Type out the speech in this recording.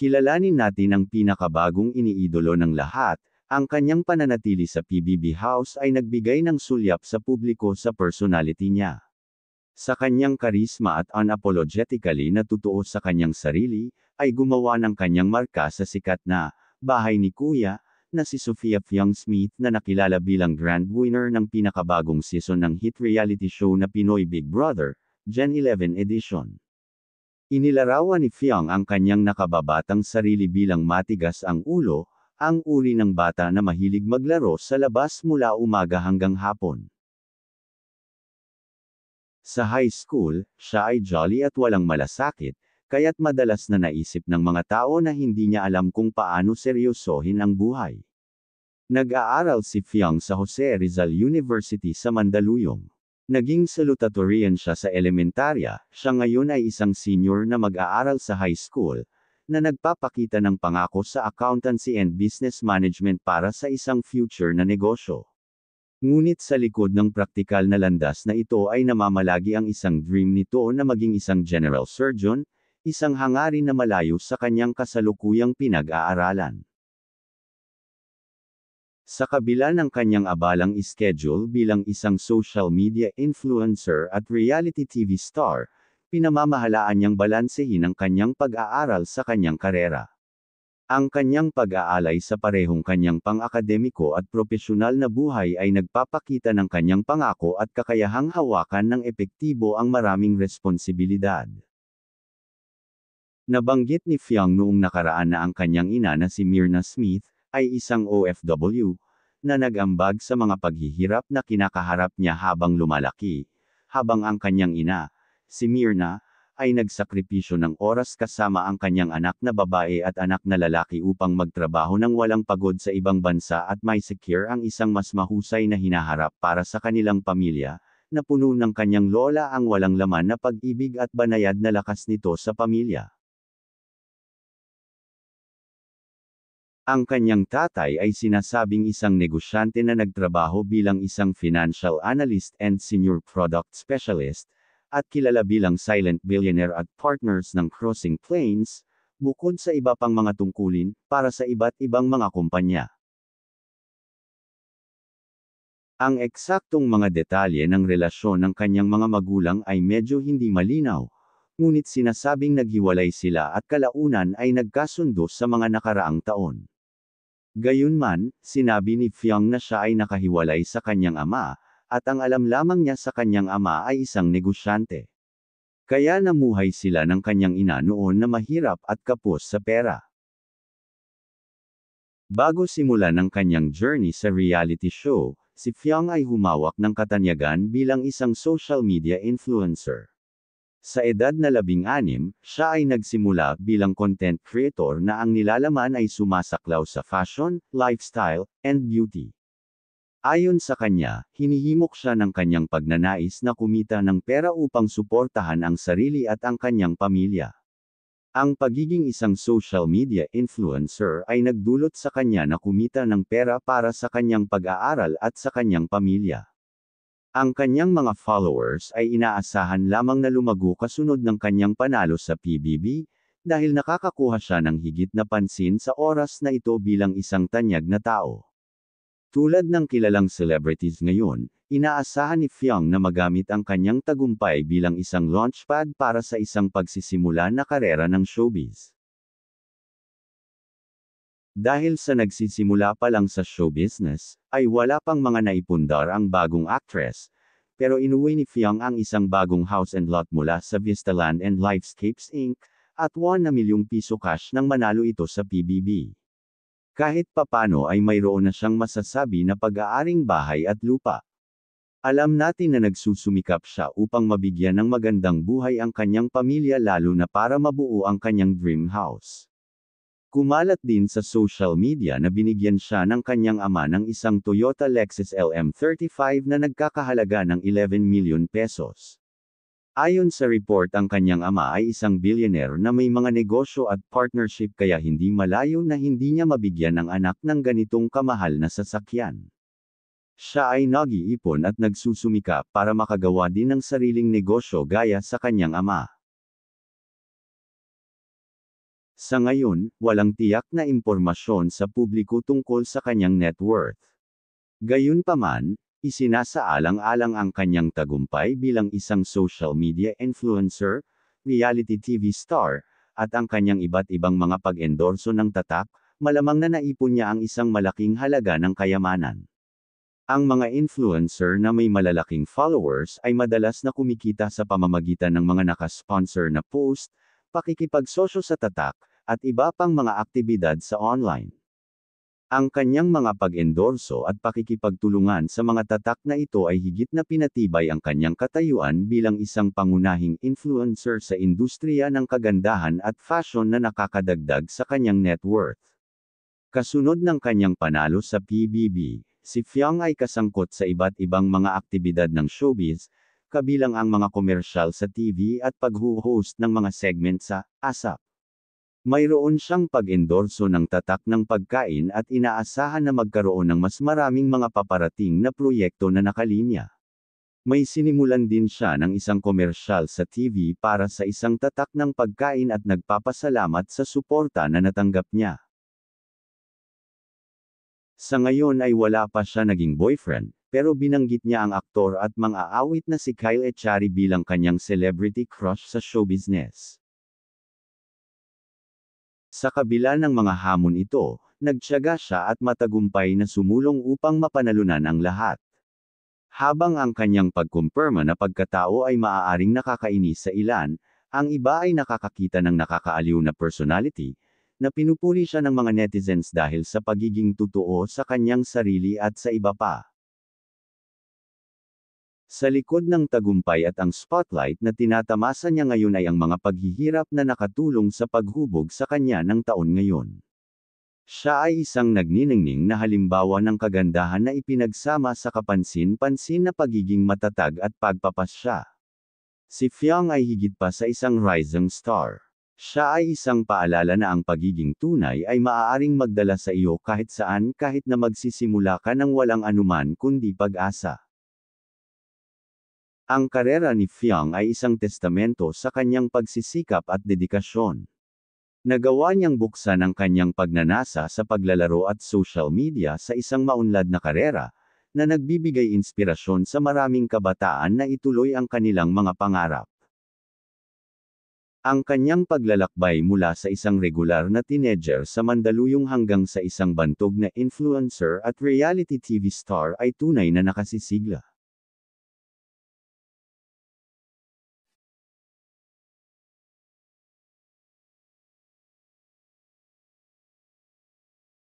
Kilalanin natin ang pinakabagong iniidolo ng lahat. Ang kanyang pananatili sa PBB House ay nagbigay ng sulyap sa publiko sa personality niya. Sa kanyang karisma at unapologetically na totoo sa kanyang sarili, ay gumawa ng kanyang marka sa sikat na Bahay ni Kuya, na si Sofia Fiang-Smith na nakilala bilang grand winner ng pinakabagong season ng hit reality show na Pinoy Big Brother, Gen 11 edition. Inilarawan ni Fiang ang kanyang nakababatang sarili bilang matigas ang ulo, ang uri ng bata na mahilig maglaro sa labas mula umaga hanggang hapon. Sa high school, siya ay jolly at walang malasakit, kaya't madalas na naisip ng mga tao na hindi niya alam kung paano seryosohin ang buhay. Nag-aaral si Fiang sa Jose Rizal University sa Mandaluyong. Naging salutatorian siya sa elementarya, siya ngayon ay isang senior na mag-aaral sa high school, na nagpapakita ng pangako sa accountancy and business management para sa isang future na negosyo. Ngunit sa likod ng praktikal na landas na ito ay namamalagi ang isang dream nito na maging isang general surgeon, isang hangarin na malayo sa kanyang kasalukuyang pinag-aaralan. Sa kabila ng kanyang abalang schedule bilang isang social media influencer at reality TV star, pinamamahalaan niyang balansehin ang kanyang pag-aaral sa kanyang karera. Ang kanyang pag-aalay sa parehong kanyang pang-akademiko at propesyonal na buhay ay nagpapakita ng kanyang pangako at kakayahang hawakan ng epektibo ang maraming responsibilidad. Nabanggit ni Fiang noong nakaraan na ang kanyang ina na si Myrna Smith, ay isang OFW, na nag-ambag sa mga paghihirap na kinakaharap niya habang lumalaki, habang ang kanyang ina, si Myrna, ay nagsakripisyo ng oras kasama ang kanyang anak na babae at anak na lalaki upang magtrabaho ng walang pagod sa ibang bansa at may secure ang isang mas mahusay na hinaharap para sa kanilang pamilya, na puno ng kanyang lola ang walang laman na pag-ibig at banayad na lakas nito sa pamilya. Ang kanyang tatay ay sinasabing isang negosyante na nagtrabaho bilang isang financial analyst and senior product specialist, at kilala bilang silent billionaire at partners ng Crossing Plains, bukod sa iba pang mga tungkulin, para sa iba't ibang mga kumpanya. Ang eksaktong mga detalye ng relasyon ng kanyang mga magulang ay medyo hindi malinaw, ngunit sinasabing naghiwalay sila at kalaunan ay nagkasundo sa mga nakaraang taon. Gayunman, sinabi ni Fiang na siya ay nakahiwalay sa kanyang ama, at ang alam lamang niya sa kanyang ama ay isang negosyante. Kaya namuhay sila ng kanyang ina noon na mahirap at kapos sa pera. Bago simulan ang kanyang journey sa reality show, si Fiang ay humawak ng katanyagan bilang isang social media influencer. Sa edad na 16, siya ay nagsimula bilang content creator na ang nilalaman ay sumasaklaw sa fashion, lifestyle, and beauty. Ayon sa kanya, hinihimok siya ng kanyang pagnanais na kumita ng pera upang suportahan ang sarili at ang kanyang pamilya. Ang pagiging isang social media influencer ay nagdulot sa kanya na kumita ng pera para sa kanyang pag-aaral at sa kanyang pamilya. Ang kanyang mga followers ay inaasahan lamang na lumago kasunod ng kanyang panalo sa PBB, dahil nakakakuha siya ng higit na pansin sa oras na ito bilang isang tanyag na tao. Tulad ng kilalang celebrities ngayon, inaasahan ni Fiang na magamit ang kanyang tagumpay bilang isang launchpad para sa isang pagsisimula na karera ng showbiz. Dahil sa nagsisimula pa lang sa show business, ay wala pang mga naipundar ang bagong actress, pero inuwi ni Fiang ang isang bagong house and lot mula sa Vistaland and Lifescapes Inc., at 1 milyong piso cash nang manalo ito sa PBB. Kahit papano ay mayroon na siyang masasabi na pag-aaring bahay at lupa. Alam natin na nagsusumikap siya upang mabigyan ng magandang buhay ang kanyang pamilya lalo na para mabuo ang kanyang dream house. Kumalat din sa social media na binigyan siya ng kanyang ama ng isang Toyota Lexus LM35 na nagkakahalaga ng 11 milyon pesos. Ayon sa report ang kanyang ama ay isang billionaire na may mga negosyo at partnership kaya hindi malayo na hindi niya mabigyan ng anak ng ganitong kamahal na sasakyan. Siya ay nag-iipon at nagsusumikap para makagawa din ng sariling negosyo gaya sa kanyang ama. Sa ngayon, walang tiyak na impormasyon sa publiko tungkol sa kanyang net worth. Gayunpaman, isinasaalang-alang ang kanyang tagumpay bilang isang social media influencer, reality TV star, at ang kanyang iba't ibang mga pag-endorso ng tatak, malamang na naipon niya ang isang malaking halaga ng kayamanan. Ang mga influencer na may malalaking followers ay madalas na kumikita sa pamamagitan ng mga nakasponsor na post, pakikipagsosyo sa tatak, at iba pang mga aktibidad sa online. Ang kanyang mga pag-endorso at pakikipagtulungan sa mga tatak na ito ay higit na pinatibay ang kanyang katayuan bilang isang pangunahing influencer sa industriya ng kagandahan at fashion na nakakadagdag sa kanyang net worth. Kasunod ng kanyang panalo sa PBB, si Fiang ay kasangkot sa iba't ibang mga aktibidad ng showbiz, kabilang ang mga komersyal sa TV at pag-host ng mga segment sa ASAP. Mayroon siyang pag-endorso ng tatak ng pagkain at inaasahan na magkaroon ng mas maraming mga paparating na proyekto na nakalinya. May sinimulan din siya ng isang komersyal sa TV para sa isang tatak ng pagkain at nagpapasalamat sa suporta na natanggap niya. Sa ngayon ay wala pa siya naging boyfriend, pero binanggit niya ang aktor at mang-aawit na si Kyle Echari bilang kanyang celebrity crush sa show business. Sa kabila ng mga hamon ito, nagtiyaga siya at matagumpay na sumulong upang mapanalunan ang lahat. Habang ang kanyang pagkumpirma na pagkatao ay maaaring nakakainis sa ilan, ang iba ay nakakakita ng nakakaaliw na personality, na pinupuri siya ng mga netizens dahil sa pagiging totoo sa kanyang sarili at sa iba pa. Sa likod ng tagumpay at ang spotlight na tinatamasa niya ngayon ay ang mga paghihirap na nakatulong sa paghubog sa kanya ng taon ngayon. Siya ay isang nagniningning na halimbawa ng kagandahan na ipinagsama sa kapansin-pansin na pagiging matatag at pagpapasya. Si Fiang ay higit pa sa isang rising star. Siya ay isang paalala na ang pagiging tunay ay maaaring magdala sa iyo kahit saan kahit na magsisimula ka ng walang anuman kundi pag-asa. Ang karera ni Fiang ay isang testamento sa kanyang pagsisikap at dedikasyon. Nagawa niyang buksan ang kanyang pagnanasa sa paglalaro at social media sa isang maunlad na karera, na nagbibigay inspirasyon sa maraming kabataan na ituloy ang kanilang mga pangarap. Ang kanyang paglalakbay mula sa isang regular na teenager sa Mandaluyong hanggang sa isang bantog na influencer at reality TV star ay tunay na nakasisigla.